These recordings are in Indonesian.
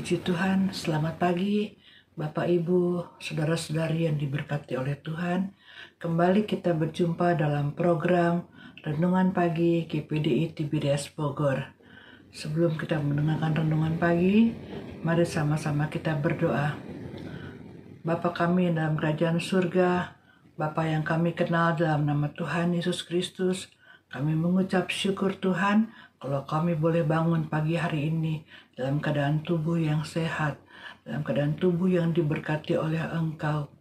Puji Tuhan, selamat pagi Bapak Ibu, Saudara-saudari yang diberkati oleh Tuhan. Kembali kita berjumpa dalam program Renungan Pagi GPDI Tiberias Bogor. Sebelum kita mendengarkan renungan pagi, mari sama-sama kita berdoa. Bapa kami yang dalam kerajaan surga, Bapa yang kami kenal dalam nama Tuhan Yesus Kristus, kami mengucap syukur Tuhan kalau kami boleh bangun pagi hari ini dalam keadaan tubuh yang sehat, dalam keadaan tubuh yang diberkati oleh Engkau.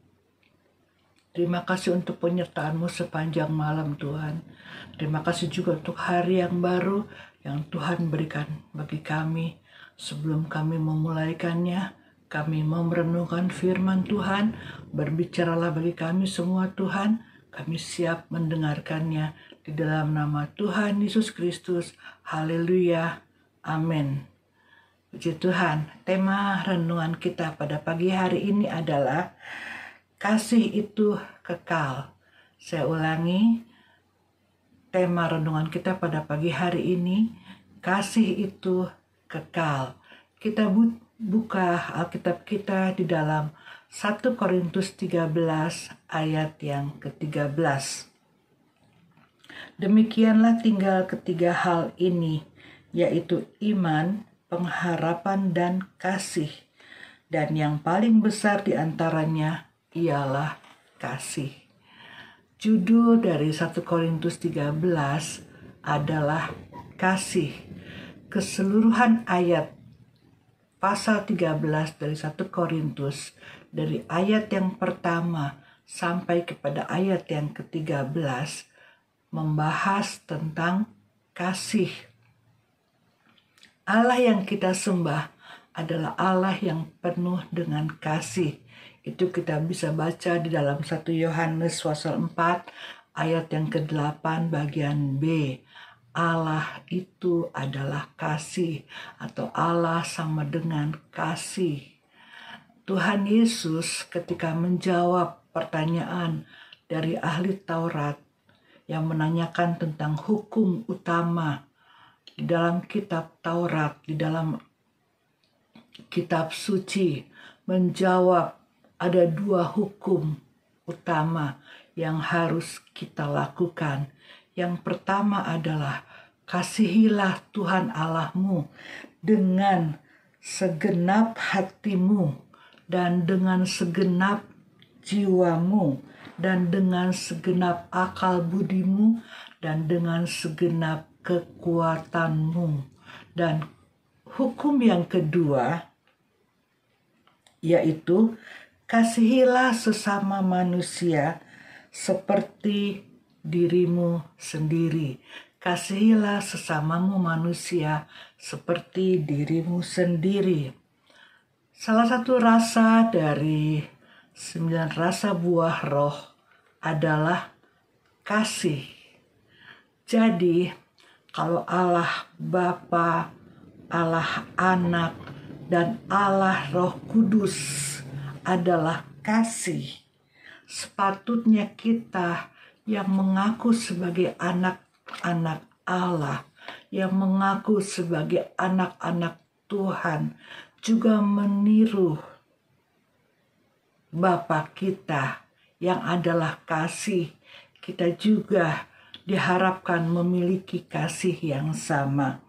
Terima kasih untuk penyertaan-Mu sepanjang malam Tuhan. Terima kasih juga untuk hari yang baru yang Tuhan berikan bagi kami. Sebelum kami memulaikannya, kami mau merenungkan firman Tuhan. Berbicaralah bagi kami semua Tuhan. Kami siap mendengarkannya di dalam nama Tuhan Yesus Kristus. Haleluya. Amin. Puji Tuhan. Tema renungan kita pada pagi hari ini adalah kasih itu kekal. Saya ulangi. Tema renungan kita pada pagi hari ini, kasih itu kekal. Kita buka Alkitab kita di dalam 1 Korintus 13 ayat yang ke-13. Demikianlah tinggal ketiga hal ini, yaitu iman, pengharapan, dan kasih. Dan yang paling besar di antaranya ialah kasih. Judul dari 1 Korintus 13 adalah kasih. Keseluruhan ayat pasal 13 dari 1 Korintus, dari ayat yang pertama sampai kepada ayat yang ke-13, membahas tentang kasih. Allah yang kita sembah adalah Allah yang penuh dengan kasih. Itu kita bisa baca di dalam 1 Yohanes pasal 4 ayat yang ke-8 bagian B. Allah itu adalah kasih, atau Allah sama dengan kasih. Tuhan Yesus ketika menjawab pertanyaan dari ahli Taurat yang menanyakan tentang hukum utama di dalam kitab Taurat, di dalam kitab suci, menjawab ada dua hukum utama yang harus kita lakukan. Yang pertama adalah kasihilah Tuhan Allahmu dengan segenap hatimu dan dengan segenap jiwamu dan dengan segenap akal budimu dan dengan segenap kekuatanmu. Dan hukum yang kedua yaitu kasihilah sesama manusia seperti dirimu sendiri. Kasihilah sesamamu manusia seperti dirimu sendiri. Salah satu rasa dari 9 rasa buah roh adalah kasih. Jadi, kalau Allah Bapa, Allah Anak, dan Allah Roh Kudus adalah kasih, sepatutnya kita yang mengaku sebagai anak-anak Allah, yang mengaku sebagai anak-anak Tuhan, juga meniru Bapa kita yang adalah kasih. Kita juga diharapkan memiliki kasih yang sama.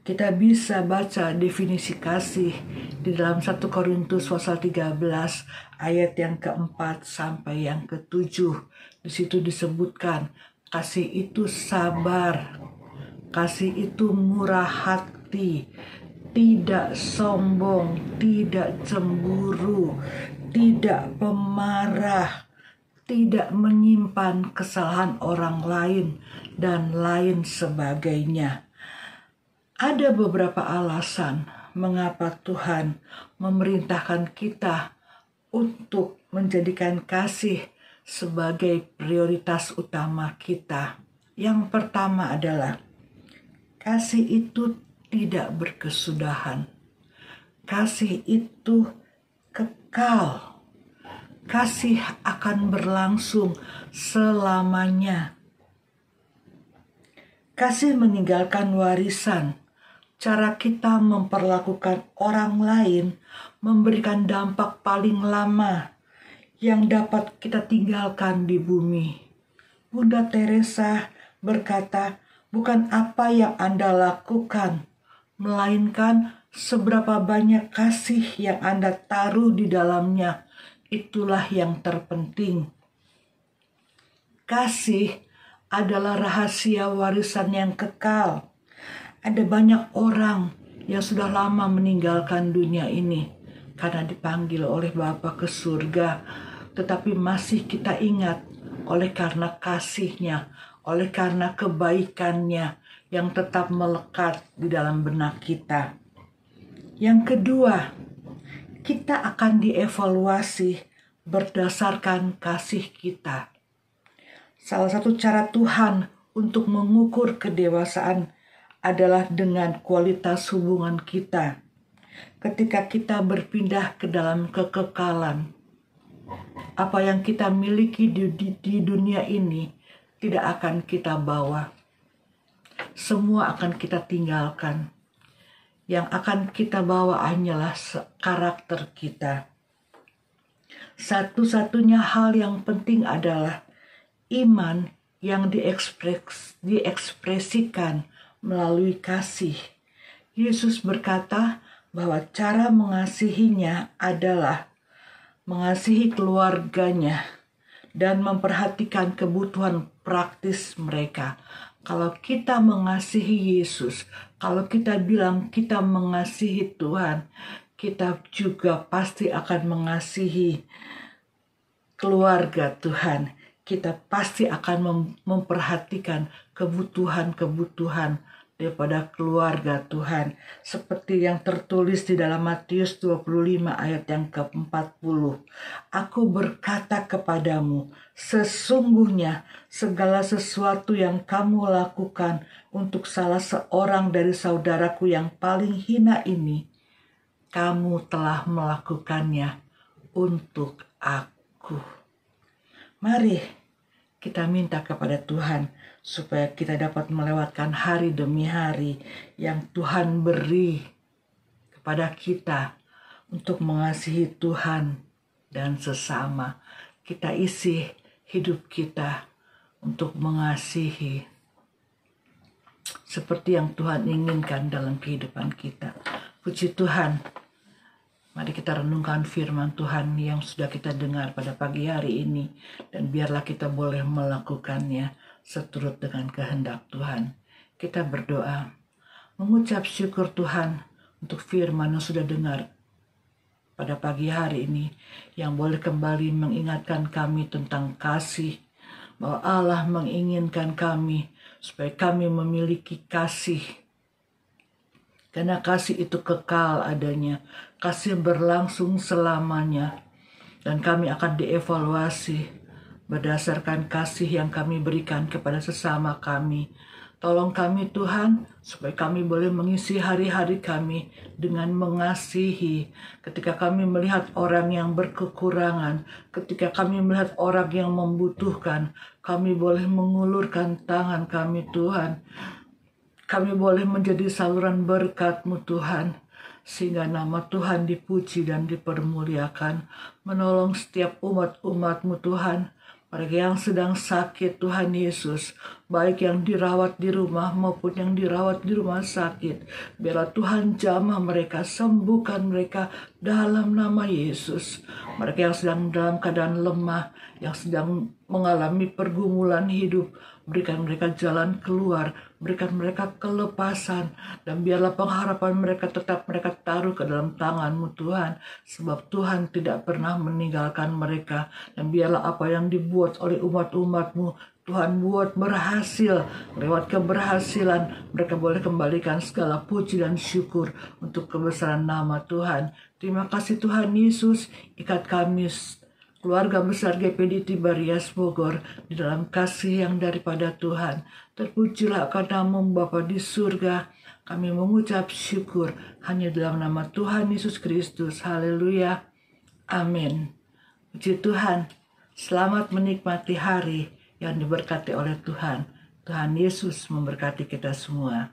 Kita bisa baca definisi kasih di dalam 1 Korintus pasal 13 ayat yang ke-4 sampai yang ke-7. Di situ disebutkan kasih itu sabar, kasih itu murah hati, tidak sombong, tidak cemburu, tidak pemarah, tidak menyimpan kesalahan orang lain, dan lain sebagainya. Ada beberapa alasan mengapa Tuhan memerintahkan kita untuk menjadikan kasih sebagai prioritas utama kita. Yang pertama adalah kasih itu tidak berkesudahan. Kasih itu kekal. Kasih akan berlangsung selamanya. Kasih meninggalkan warisan cara kita memperlakukan orang lain memberikan dampak paling lama yang dapat kita tinggalkan di bumi. Bunda Teresa berkata, bukan apa yang Anda lakukan, melainkan seberapa banyak kasih yang Anda taruh di dalamnya. Itulah yang terpenting. Kasih adalah rahasia warisan yang kekal. Ada banyak orang yang sudah lama meninggalkan dunia ini karena dipanggil oleh Bapa ke surga, tetapi masih kita ingat oleh karena kasih-Nya, oleh karena kebaikan-Nya yang tetap melekat di dalam benak kita. Yang kedua, kita akan dievaluasi berdasarkan kasih kita. Salah satu cara Tuhan untuk mengukur kedewasaan adalah dengan kualitas hubungan kita. Ketika kita berpindah ke dalam kekekalan, apa yang kita miliki di dunia ini tidak akan kita bawa. Semua akan kita tinggalkan. Yang akan kita bawa hanyalah karakter kita. Satu-satunya hal yang penting adalah iman yang diekspresikan melalui kasih. Yesus berkata bahwa cara mengasihinya adalah mengasihi keluarganya dan memperhatikan kebutuhan praktis mereka. Kalau kita mengasihi Yesus, kalau kita bilang kita mengasihi Tuhan, kita juga pasti akan mengasihi keluarga Tuhan. Kita pasti akan memperhatikan kebutuhan-kebutuhan daripada keluarga Tuhan. Seperti yang tertulis di dalam Matius 25 ayat yang ke-40. Aku berkata kepadamu, sesungguhnya segala sesuatu yang kamu lakukan untuk salah seorang dari saudaraku yang paling hina ini, kamu telah melakukannya untuk aku. Mari kita minta kepada Tuhan supaya kita dapat melewatkan hari demi hari yang Tuhan beri kepada kita untuk mengasihi Tuhan dan sesama. Kita isi hidup kita untuk mengasihi seperti yang Tuhan inginkan dalam kehidupan kita. Puji Tuhan. Mari kita renungkan firman Tuhan yang sudah kita dengar pada pagi hari ini. Dan biarlah kita boleh melakukannya seturut dengan kehendak Tuhan. Kita berdoa, mengucap syukur Tuhan untuk firman yang sudah dengar pada pagi hari ini. Yang boleh kembali mengingatkan kami tentang kasih. Bahwa Allah menginginkan kami supaya kami memiliki kasih. Karena kasih itu kekal adanya, kasih berlangsung selamanya. Dan kami akan dievaluasi berdasarkan kasih yang kami berikan kepada sesama kami. Tolong kami Tuhan, supaya kami boleh mengisi hari-hari kami dengan mengasihi. Ketika kami melihat orang yang berkekurangan, ketika kami melihat orang yang membutuhkan, kami boleh mengulurkan tangan kami Tuhan. Kami boleh menjadi saluran berkat-Mu Tuhan, sehingga nama Tuhan dipuji dan dipermuliakan. Menolong setiap umat-umat-Mu Tuhan, mereka yang sedang sakit Tuhan Yesus, baik yang dirawat di rumah maupun yang dirawat di rumah sakit. Biarlah Tuhan jamah mereka, sembuhkan mereka dalam nama Yesus. Mereka yang sedang dalam keadaan lemah, yang sedang mengalami pergumulan hidup, berikan mereka jalan keluar, berikan mereka kelepasan, dan biarlah pengharapan mereka tetap mereka taruh ke dalam tangan-Mu Tuhan, sebab Tuhan tidak pernah meninggalkan mereka. Dan biarlah apa yang dibuat oleh umat-umat-Mu, Tuhan buat berhasil. Lewat keberhasilan mereka boleh kembalikan segala puji dan syukur untuk kebesaran nama Tuhan. Terima kasih Tuhan Yesus, ikat kami keluarga besar GPD Tiberias Bogor di dalam kasih yang daripada Tuhan. Terpujilah namamu Bapa di surga. Kami mengucap syukur hanya dalam nama Tuhan Yesus Kristus. Haleluya. Amin. Puji Tuhan. Selamat menikmati hari yang diberkati oleh Tuhan. Tuhan Yesus memberkati kita semua.